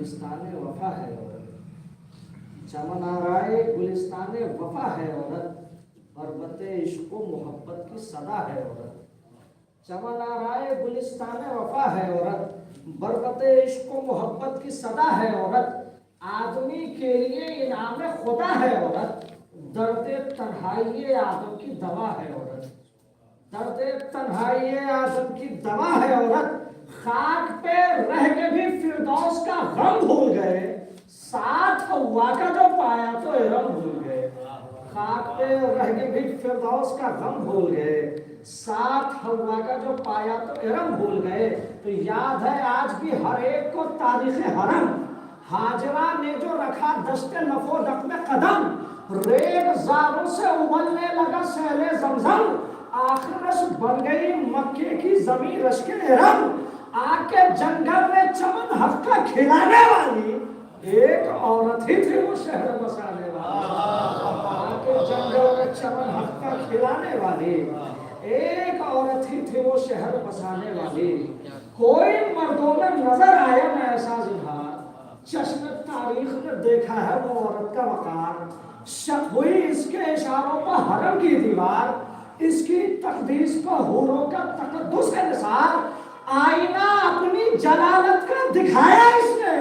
गुलिस्तान वफा है औरत, चमन आराए गुलिस्तान वफा है औरत, बरबत इश्क व मोहब्बत की सदा है औरत। चमन आराए गुलिस्तान वफा है औरत, बरबत इश्क व मोहब्बत की सदा है औरत। आदमी के लिए इनाम खुदा है औरत, दर्द तन्हाई आदम की दवा है औरत। दर्द तन्हाई आदम की दवा है औरत। खाक पे रह के भी फिरदौस का गम भूल गए, साथ हवा का जो पाया तो इरम भूल गए। खाक पे रह के भी फिरदौस का गम भूल गए, साथ हवा का जो पाया तो इरम भूल गए। तो याद है आज भी हर एक को तारीख हरम, हाजरा ने जो रखा दस्ते नफो दक में कदम, रेग जारों से उबलने लगा सहले जमजम, आखिर रश बन गई मक्के की जमीन रश के इरम। आके जंगल में चमन हक का खिलाने वाली एक औरत ही थी वो शहर बसाने वाली। आके जंगल में चमन हक का खिलाने वाली एक औरत ही थी वो शहर बसाने वाली। कोई मर्दों में नजर आया ना ऐसा जिहार, चश्म तारीख में देखा है वो औरत का वकार। शक हुई इसके इशारों पर हरम की दीवार, इसकी तकदीस पर हूरों का तकद्दुस है निसार। आईना अपनी जलालत का दिखाया इसने,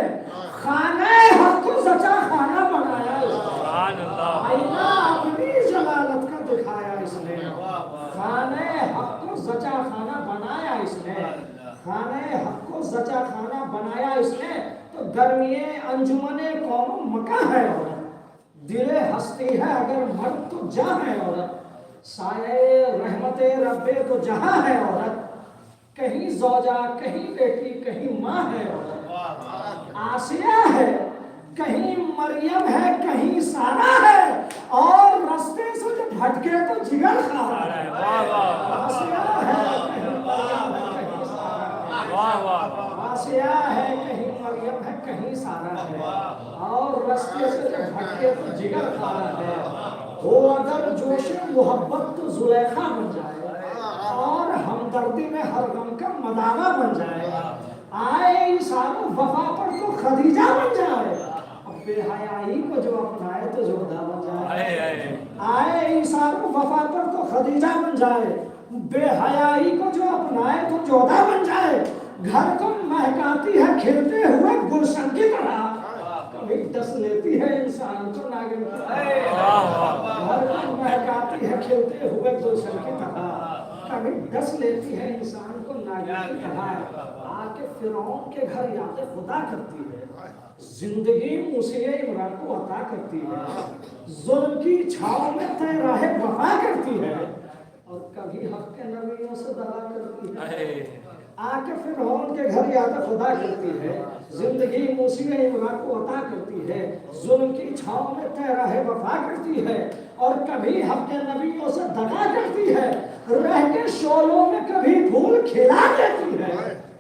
खाना हक को सच्चा खाना बनाया इसने। आईना अपनी जलालत का दिखाया इसने, खाने हक को सच्चा खाना बनाया इसने। खाने हक को सच्चा खाना बनाया इसने। तो गर्मिये अंजुमने कौम मका है औरत, दिले हस्ती है अगर मर्द तो जहाँ है औरत। साये रहमते रब्बे तो जहाँ है औरत, कहीं ज़ौजा कहीं बेटी कहीं माँ है औरत। आसिया है कहीं मरियम है कहीं सारा है, और रास्ते से जब भटके तो जिगर खा रहा है। आसिया है कहीं मरियम है कहीं सारा है, आसिया है कहीं मरियम है कहीं सारा है, और रास्ते से जब भटके तो जिगर खा रहा है। वो अगर जोश मोहब्बत तो जुलेखा बन जाए, और हमदर्दी में हर गम का मदाना बन जाए। आए इंसानों वफा पर तो खदीजा बन जाए, अब बेहयाई को जो अपनाए तो जोधा बन जाए। आए इंसानों वफा पर तो खदीजा बन जाए, बेहयाई को जो अपनाए तो जोधा बन जाए। घर को महकाती है खिलते हुए गुलशन की तरह, कभी डस लेती है इंसान को नागिन की तरह। घर को महकाती है खिलते हुए गुलशन की तरह, कभी डस लेती है इंसान को नागिन की तरह। आके फिरौन के घर याद खुदा करती है, जिंदगी मुझे इमरान को अता करती है। जुल्म की छाव में तय राह वफा करती है, और कभी हक के नबियों से दगा करती है। आके फिरौन के घर याद खुदा करती है, जिंदगी मुसीबत इमरान को अता करती है। जुल्म की छाव में तय राह वफा करती है, और कभी हक के नबियों से दगा करती है। रह के शोलों में कभी फूल खिला देती है,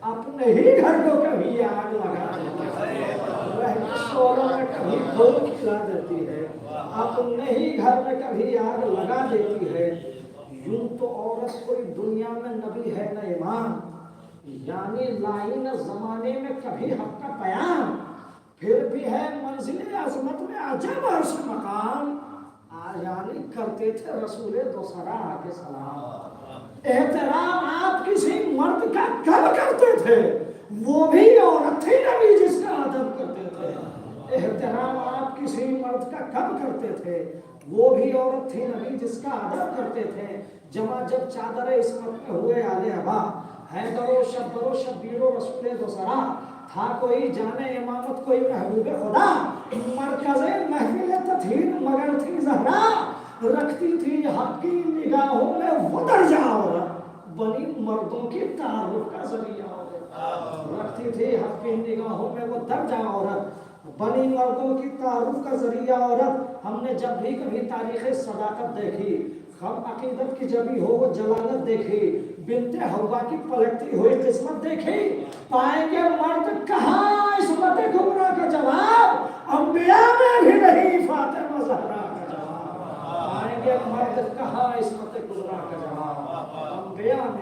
अपने ही घर को कभी आग लगा देती है। रह के शोलों में कभी फूल खिला देती है, अपने ही घर में कभी आग लगा देती है। यूं तो औरत कोई दुनिया में नबी है न इमाम, यानी लाई न जमाने में कभी हक का पयाम, फिर भी है मंजिल अजमत में अजब अर्श मकाम। यानी करते थे रसूले दोसरा के सलाम। एहतराम आप किसी मर्द का कब करते थे, वो भी औरत थी नबी जिसका अदब करते थे। एहतराम आप किसी मर्द का कब करते थे, वो भी औरत थी नबी जिसका अदब करते थे। जमा जब चादर इस्मत में हुए आले हवा, है दरो शब्बीरो रसूले दोसरा, था कोई जाने इमामत कोई महबूब खुदा। मरकज़े महफिल तथहीर मगर थी ज़हरा, रखती थी हक की निगाहों में वो दर्जा औरत, बनी मर्दों की तारुफ का ज़रिया औरत। रखती थी हक की निगाहों में वो दर्जा औरत, बनी मर्दों की तारुफ का ज़रिया औरत। हमने जब भी कभी तारीख़ सदाकत देखी, हम अकीदत की जबी हो वो जलालत देखी, बिनते हवा की पलटती हुई किस्मत देखी। पाएंगे मर्द कहाँ इस्मत कुबरा का जवाब, अंबिया में भी नहीं फातिमा ज़हरा का जवाब। पाएंगे मर्द कहाँ इस्मत कुबरा का जवाब, अंबिया में